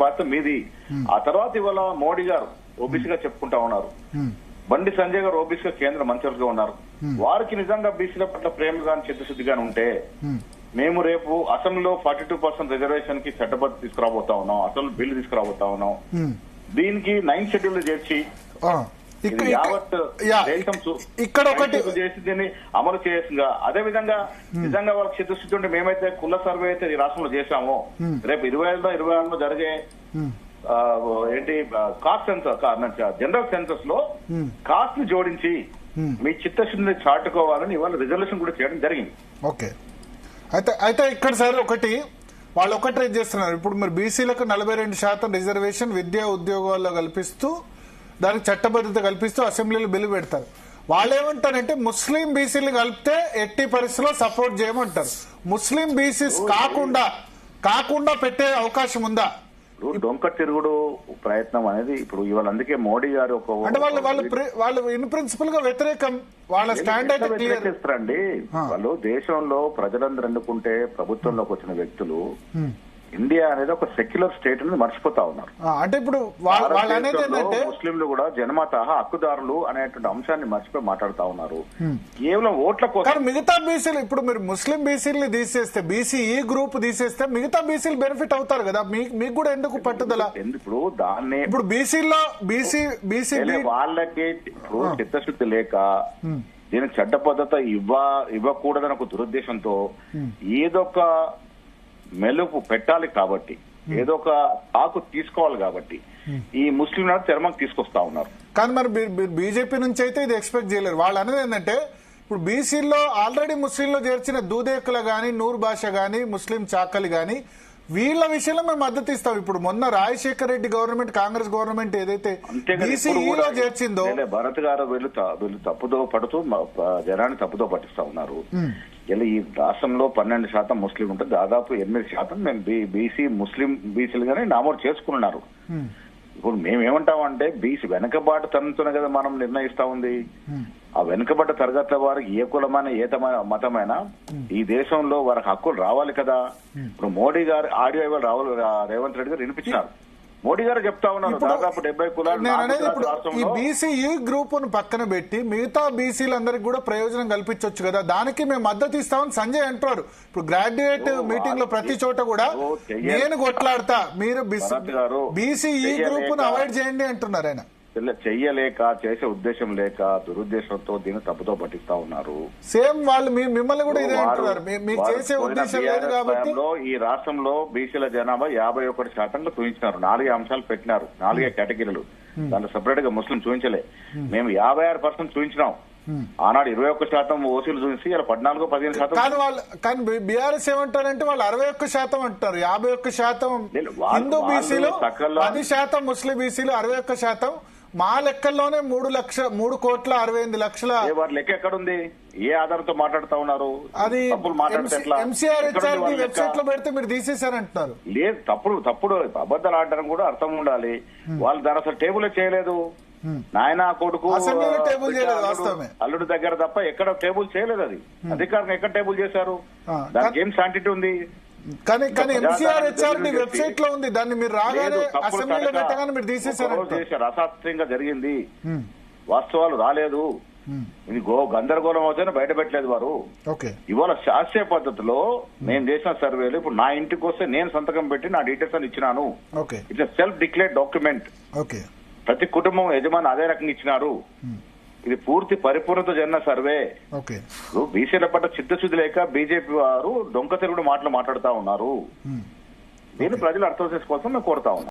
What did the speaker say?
బాధ్యత మీది. ఆ తర్వాత ఇవాళ మోడీ గారు ఓబీసీగా చెప్పుకుంటా ఉన్నారు, బండి సంజయ్ గారు ఓబీసీగా కేంద్ర మంత్రులుగా ఉన్నారు. వారికి నిజంగా బీసీల పట్ల ప్రేమ గాని చిత్తశుద్ధిగాని ఉంటే మేము రేపు అసెంబ్లీలో 42% రిజర్వేషన్ కి చట్టబద్ధ తీసుకురాబోతా ఉన్నాం, అసలు బిల్లు తీసుకురాబోతా ఉన్నాం. దీనికి 9th షెడ్యూల్ చేర్చి ఇక్కడ ఒకటి చేసి దీన్ని అమలు చేయాల్సిందిగా. అదే విధంగా నిజంగా వాళ్ళకి చిత్తశుద్ధి ఉంటే మేమైతే కుల సర్వే అయితే ఈ రాష్ట్రంలో చేశామో రేపు 2026లో జరిగే ఏంటి కాస్ట్ సెన్సస్ జనరల్ సెన్సస్ లో కాస్ట్ ని జోడించి మీ చిత్తశుద్ధిని చాటుకోవాలని ఇవాళ రిజర్వేషన్ కూడా చేయడం జరిగింది. ఓకే, అయితే ఇక్కడ సార్ ఒకటి వాళ్ళు ఒకటి రేజ్ చేస్తున్నారు. ఇప్పుడు మీరు బీసీలకు 42% రిజర్వేషన్ విద్యా ఉద్యోగాల్లో కల్పిస్తూ దానికి చట్టబద్ధత కల్పిస్తూ అసెంబ్లీలో బిల్లు పెడతారు. వాళ్ళు ఏమంటారంటే ముస్లిం బీసీలు కలిపితే ఎట్టి పరిస్థితిలో సపోర్ట్ చేయమంటారు. ముస్లిం బీసీస్ కాకుండా పెట్టే అవకాశం ఉందా? డొంక తిరుగుడు ప్రయత్నం అనేది ఇప్పుడు ఇవాళ అందుకే మోడీ గారు అంటే వాళ్ళు ఇన్ ప్రిన్సిపల్ గా వ్యతిరేకం, వాళ్ళ స్టాండ్ అయితే క్లియర్ చేస్తారండి. వాళ్ళు దేశంలో ప్రజలందరూ ఎన్నుకుంటే ప్రభుత్వంలోకి వచ్చిన వ్యక్తులు ఇండియా అనేది ఒక సెక్యులర్ స్టేట్ అనేది మర్చిపోతా ఉన్నారు. అంటే ఇప్పుడు ముస్లింలు కూడా జన్మత హక్కుదారులు అనేటువంటి అంశాన్ని మర్చిపోయి మాట్లాడుతా ఉన్నారు కేవలం ఓట్ల కోసం. మిగతా బీసీలు ఇప్పుడు మీరు ముస్లిం బీసీలు తీసేస్తే, బీసీఈ గ్రూప్ తీసేస్తే మిగతా బీసీలు బెనిఫిట్ అవుతారు కదా, మీకు కూడా ఎందుకు పట్టుదల? ఇప్పుడు దాన్ని ఇప్పుడు బీసీలో బీసీ వాళ్ళకి ఇప్పుడు చిత్తశుద్ధి లేక దీనికి చట్ట పద్ధత ఇవ్వకూడదని ఒక దురుద్దేశంతో ఏదొక మెలుపు పెట్టాలి కాబట్టి, ఏదో ఒక ఆకు తీసుకోవాలి కాబట్టి ఈ ముస్లిం తెరమకు తీసుకొస్తా ఉన్నారు. కానీ మరి బీజేపీ నుంచి అయితే ఇది ఎక్స్పెక్ట్ చేయలేరు. వాళ్ళు అనేది ఏంటంటే ఇప్పుడు బీసీల్లో ఆల్రెడీ ముస్లింలో చేర్చిన దూదేకుల గాని, నూర్ భాష గాని, ముస్లిం చాకలి గాని వీళ్ళ విషయంలో మేము మద్దతు ఇస్తాం. ఇప్పుడు మొన్న రాజశేఖర్ రెడ్డి గవర్నమెంట్, కాంగ్రెస్ గవర్నమెంట్ ఏదైతే బీసీఈలో చేర్చిందో, భరత్ గారు వీళ్ళు తప్పుదో పడుతూ జనాన్ని తప్పుదో పట్టిస్తా ఉన్నారు. ఇలా ఈ రాష్ట్రంలో 12% ముస్లిం ఉంటే దాదాపు 8% మేము బీసీ ముస్లిం బీసీలుగానే నామోదు చేసుకున్నారు. ఇప్పుడు మేమేమంటామంటే బీసీ వెనకబాటు తనంతోనే కదా మనం నిర్ణయిస్తా ఉంది. ఆ వెనుకబడ్డ తరగతుల వారికి ఏ కులమైన ఏ మతమైనా ఈ దేశంలో వారికి హక్కులు రావాలి కదా. ఇప్పుడు మోడీ గారు ఆడియో ఇవాళ రేవంత్ రెడ్డి గారు వినిపించినారు. మోడీ గారు చెప్తా ఉన్నారు దాదాపు 70 కులాలు. ఈ బీసీఈ గ్రూప్ ను పక్కన పెట్టి మిగతా బీసీలందరికీ కూడా ప్రయోజనం కల్పించవచ్చు కదా, దానికి మేము మద్దతు ఇస్తామని సంజయ్ అంటున్నారు. ఇప్పుడు గ్రాడ్యుయేట్ మీటింగ్ లో ప్రతి చోట కూడా నేను కొట్లాడతా, మీరు బీసీఈ గ్రూప్ ను అవాయిడ్ చేయండి అంటున్నారు ఆయన. చెయ్యలేక చేసే ఉద్దేశం లేక దురుద్దేశంతో దీన్ని తప్పుతో పట్టిస్తా ఉన్నారు. సేమ్ వాళ్ళు మిమ్మల్ని కూడా ఇదే అంటున్నారు, మీకు చేసే ఉద్దేశం లేదు కాబట్టి. ఈ రాష్ట్రంలో బీసీల జనాభా 51% చూపించినారు. 4 అంశాలు పెట్టినారు, 4 కేటగిరీలు. దాంట్లో సెపరేట్ గా ముస్లిం చూపించలే. మేము 56% చూపించినాం. ఆనాడు 21% ఓసీలు చూసి ఇలా 14-15%. కానీ బీఆర్ఎస్ ఏమంటారంటే వాళ్ళు 61% అంటారు. 51% హిందూ బీసీలు, 10% ముస్లిం బీసీలు, 61%. మా లెక్కల్లోనే 3,60,8,00,000. వారి లెక్క ఎక్కడుంది? ఏ ఆధారంతో మాట్లాడుతా ఉన్నారు? అది ఎంసీఆర్ వెబ్సైట్ లో పెడితే మీరు తీసేశారంటున్నారు. లేదు, తప్పుడు అబద్దాలు ఆడడం కూడా అర్థం ఉండాలి. వాళ్ళు దాని అసలు టేబుల్ చేయలేదు. నాయన కొడుకు అల్లుడు దగ్గర తప్ప ఎక్కడ టేబుల్ చేయలేదు. అది అధికారం ఎక్కడ టేబుల్ చేశారు? దానికి ఏం శాంటిటీ ఉంది? కానీ ఎంసీఆర్ హెచ్ఆర్డీ వెబ్సైట్ లో ఉంది. దాన్ని మీరు రాగానే అసెంబ్లీలో పెట్టగానే మీరు తీసేశారు. అశాస్త్రీయంగా జరిగింది, వాస్తవాలు రాలేదు. ఇది గందరగోళం అవుతాయని బయట పెట్టలేదు వారు. ఇవాళ శాస్త్రీయ పద్ధతిలో నేను చేసిన సర్వేలు ఇప్పుడు నా ఇంటికి వస్తే నేను సంతకం పెట్టి నా డీటెయిల్స్ అని ఇచ్చినాను. It's self declared document. ప్రతి కుటుంబం యజమాని అదే రకంగా ఇచ్చినారు. ఇది పూర్తి పరిపూర్ణత జరిగిన సర్వే. బీసీల పట్ల చిత్తశుద్ధి లేక బీజేపీ వారు డొంక తిరుగుడు మాటలు మాట్లాడుతా ఉన్నారు. దీన్ని ప్రజలు అర్థం చేసుకోవాల్సిన మేము కోరుతా ఉన్నాం.